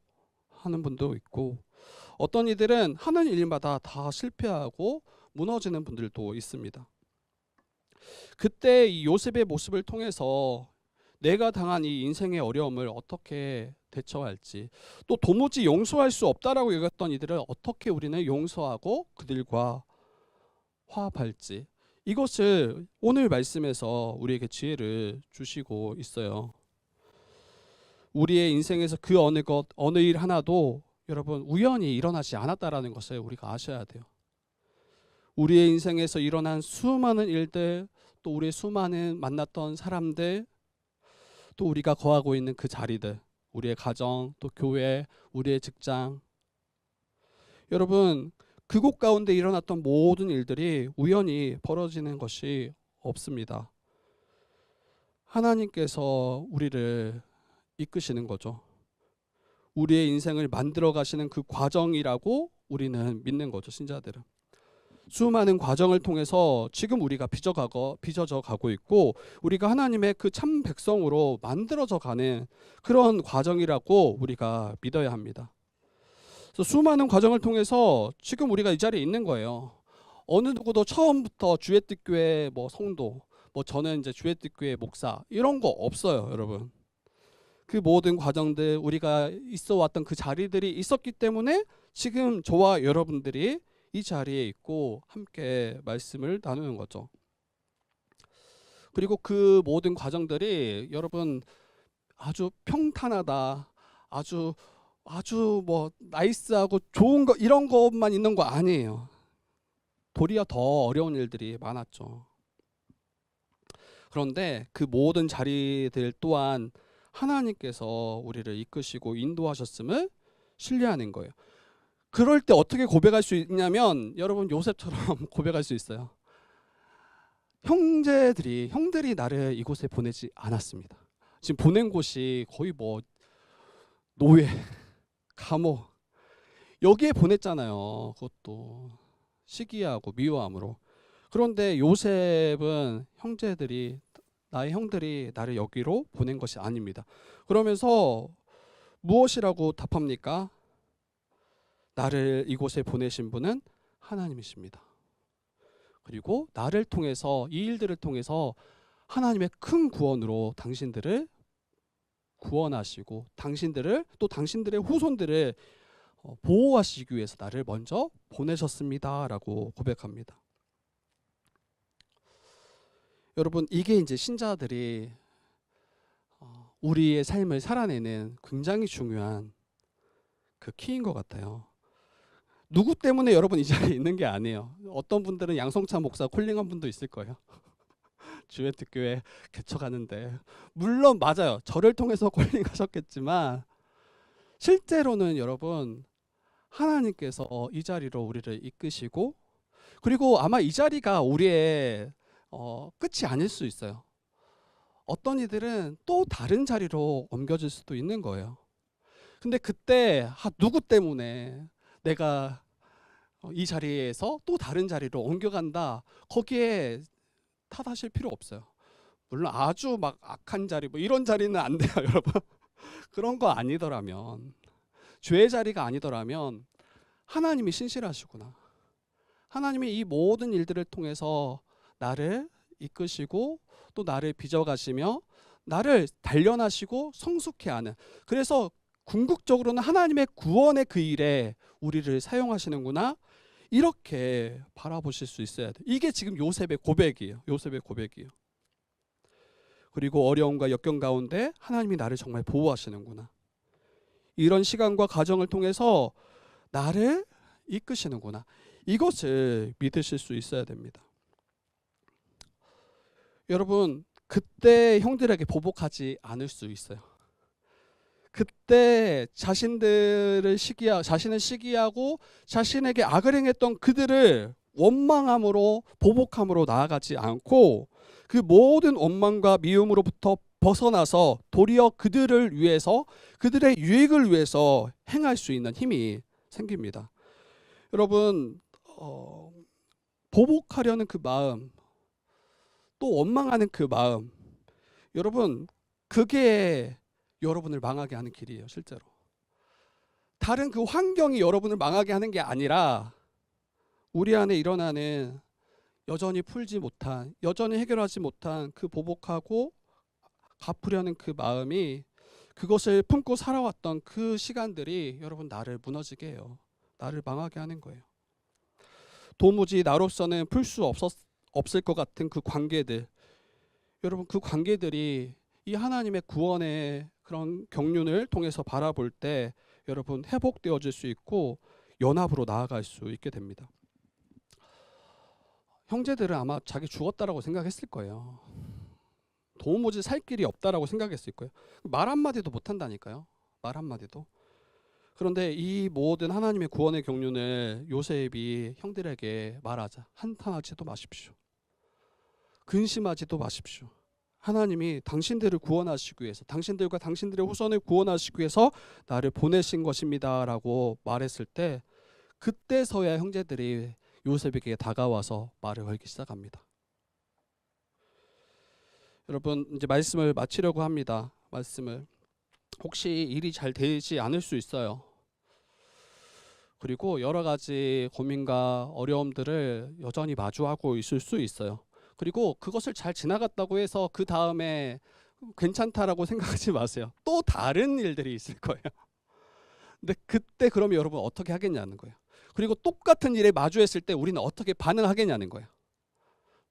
분도 있고, 어떤 이들은 하는 일마다 다 실패하고 무너지는 분들도 있습니다. 그때 이 요셉의 모습을 통해서 내가 당한 이 인생의 어려움을 어떻게 대처할지, 또 도무지 용서할 수 없다라고 여겼던 이들을 어떻게 우리는 용서하고 그들과 화합할지, 이것을 오늘 말씀에서 우리에게 지혜를 주시고 있어요. 우리의 인생에서 그 어느 일 하나도 여러분 우연히 일어나지 않았다라는 것을 우리가 아셔야 돼요. 우리의 인생에서 일어난 수많은 일들, 또 우리의 수많은 만났던 사람들, 또 우리가 거하고 있는 그 자리들, 우리의 가정, 또 교회, 우리의 직장, 여러분 그곳 가운데 일어났던 모든 일들이 우연히 벌어지는 것이 없습니다. 하나님께서 우리를 이끄시는 거죠. 우리의 인생을 만들어 가시는 그 과정이라고 우리는 믿는 거죠, 신자들은. 수많은 과정을 통해서 지금 우리가 빚어져 가고 있고, 우리가 하나님의 그 참 백성으로 만들어져 가는 그런 과정이라고 우리가 믿어야 합니다. 그래서 수많은 과정을 통해서 지금 우리가 이 자리에 있는 거예요. 어느 누구도 처음부터 주의 뜻교회 성도, 저는 이제 주의 뜻교회 목사 이런 거 없어요, 여러분. 그 모든 과정들, 우리가 있어 왔던 그 자리들이 있었기 때문에 지금 저와 여러분들이 이 자리에 있고 함께 말씀을 나누는 거죠. 그리고 그 모든 과정들이 여러분 아주 평탄하다, 아주 나이스하고 좋은 거 이런 것만 있는 거 아니에요. 도리어 더 어려운 일들이 많았죠. 그런데 그 모든 자리들 또한 하나님께서 우리를 이끄시고 인도하셨음을 신뢰하는 거예요. 그럴 때 어떻게 고백할 수 있냐면 여러분 요셉처럼 고백할 수 있어요. 형들이 나를 이곳에 보내지 않았습니다. 지금 보낸 곳이 거의 노예, 감옥 여기에 보냈잖아요. 그것도 시기하고 미워함으로. 그런데 요셉은 나의 형들이 나를 여기로 보낸 것이 아닙니다. 그러면서 무엇이라고 답합니까? 나를 이곳에 보내신 분은 하나님이십니다. 그리고 나를 통해서, 이 일들을 통해서 하나님의 큰 구원으로 당신들을 구원하시고 또 당신들의 후손들을 보호하시기 위해서 나를 먼저 보내셨습니다 라고 고백합니다. 여러분, 이게 이제 신자들이 우리의 삶을 살아내는 굉장히 중요한 그 키인 것 같아요. 누구 때문에 여러분 이 자리에 있는 게 아니에요. 어떤 분들은 양성찬 목사 콜링한 분도 있을 거예요. 주의 특교회 개척하는데, 물론 맞아요. 저를 통해서 콜링하셨겠지만 실제로는 여러분 하나님께서 이 자리로 우리를 이끄시고, 그리고 아마 이 자리가 우리의 끝이 아닐 수 있어요. 어떤 이들은 또 다른 자리로 옮겨질 수도 있는 거예요. 근데 그때 누구 때문에 내가 이 자리에서 또 다른 자리로 옮겨간다, 거기에 탓하실 필요 없어요. 물론 아주 악한 자리 이런 자리는 안 돼요, 여러분. 그런 거 아니더라면, 죄의 자리가 아니더라면 하나님이 신실하시구나. 하나님이 이 모든 일들을 통해서 나를 이끄시고 또 나를 빚어가시며 나를 단련하시고 성숙해 하는, 그래서 궁극적으로는 하나님의 구원의 그 일에 우리를 사용하시는구나, 이렇게 바라보실 수 있어야 돼. 이게 지금 요셉의 고백이에요. 요셉의 고백이에요. 그리고 어려움과 역경 가운데 하나님이 나를 정말 보호하시는구나, 이런 시간과 과정을 통해서 나를 이끄시는구나, 이것을 믿으실 수 있어야 됩니다. 여러분, 그때 형들에게 보복하지 않을 수 있어요. 그때 자신을 시기하고 자신에게 악을 행했던 그들을 원망함으로 보복함으로 나아가지 않고 그 모든 원망과 미움으로부터 벗어나서 도리어 그들을 위해서, 그들의 유익을 위해서 행할 수 있는 힘이 생깁니다. 여러분, 보복하려는 그 마음, 또 원망하는 그 마음, 여러분, 그게 여러분을 망하게 하는 길이에요. 실제로 다른 그 환경이 여러분을 망하게 하는 게 아니라 우리 안에 일어나는 여전히 풀지 못한, 여전히 해결하지 못한 그 보복하고 갚으려는 그 마음이, 그것을 품고 살아왔던 그 시간들이 여러분 나를 무너지게 해요. 나를 망하게 하는 거예요. 도무지 나로서는 풀 수 없을 것 같은 그 관계들, 여러분 그 관계들이 이 하나님의 구원의 그런 경륜을 통해서 바라볼 때 여러분 회복되어질 수 있고 연합으로 나아갈 수 있게 됩니다. 형제들은 아마 자기 죽었다라고 생각했을 거예요. 도무지 살 길이 없다라고 생각했을 거예요. 말 한마디도 못한다니까요. 말 한마디도. 그런데 이 모든 하나님의 구원의 경륜을 요셉이 형들에게 말하자. 한탄하지도 마십시오. 근심하지도 마십시오. 하나님이 당신들을 구원하시기 위해서, 당신들과 당신들의 후손을 구원하시기 위해서 나를 보내신 것입니다 라고 말했을 때, 그때서야 형제들이 요셉에게 다가와서 말을 걸기 시작합니다. 여러분, 이제 말씀을 마치려고 합니다. 말씀을. 혹시 일이 잘 되지 않을 수 있어요. 그리고 여러 가지 고민과 어려움들을 여전히 마주하고 있을 수 있어요. 그리고 그것을 잘 지나갔다고 해서 그 다음에 괜찮다라고 생각하지 마세요. 또 다른 일들이 있을 거예요. 근데 그때 그러면 여러분 어떻게 하겠냐는 거예요. 그리고 똑같은 일에 마주했을 때 우리는 어떻게 반응하겠냐는 거예요.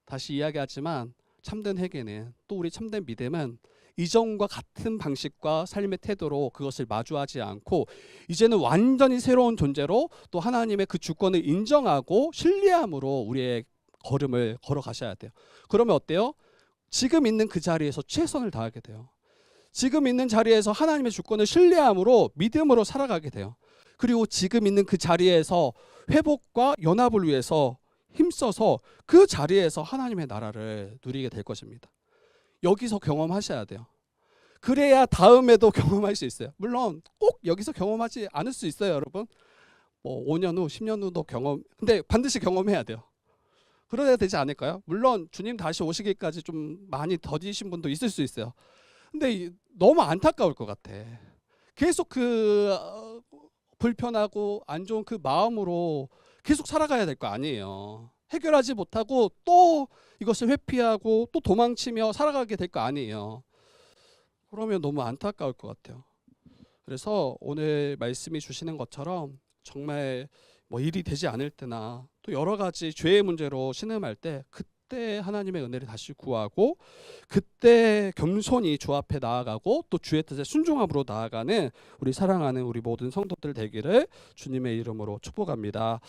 다시 이야기하지만 참된 회개는, 또 우리 참된 믿음은 이전과 같은 방식과 삶의 태도로 그것을 마주하지 않고 이제는 완전히 새로운 존재로 또 하나님의 그 주권을 인정하고 신뢰함으로 우리의 걸음을 걸어가셔야 돼요. 그러면 어때요? 지금 있는 그 자리에서 최선을 다하게 돼요. 지금 있는 자리에서 하나님의 주권을 신뢰함으로 믿음으로 살아가게 돼요. 그리고 지금 있는 그 자리에서 회복과 연합을 위해서 힘써서 그 자리에서 하나님의 나라를 누리게 될 것입니다. 여기서 경험하셔야 돼요. 그래야 다음에도 경험할 수 있어요. 물론 꼭 여기서 경험하지 않을 수 있어요, 여러분. 뭐 5년 후, 10년 후도 근데 반드시 경험해야 돼요. 그래야 되지 않을까요? 물론 주님 다시 오시기까지 좀 많이 더디신 분도 있을 수 있어요. 근데 너무 안타까울 것 같아. 계속 그 불편하고 안 좋은 그 마음으로 계속 살아가야 될 거 아니에요. 해결하지 못하고 또 이것을 회피하고 또 도망치며 살아가게 될 거 아니에요. 그러면 너무 안타까울 것 같아요. 그래서 오늘 말씀이 주시는 것처럼 정말 뭐 일이 되지 않을 때나 또 여러 가지 죄의 문제로 신음할 때 그때 하나님의 은혜를 다시 구하고 그때 겸손히 주 앞에 나아가고 또 주의 뜻에 순종함으로 나아가는 우리 사랑하는 우리 모든 성도들 되기를 주님의 이름으로 축복합니다.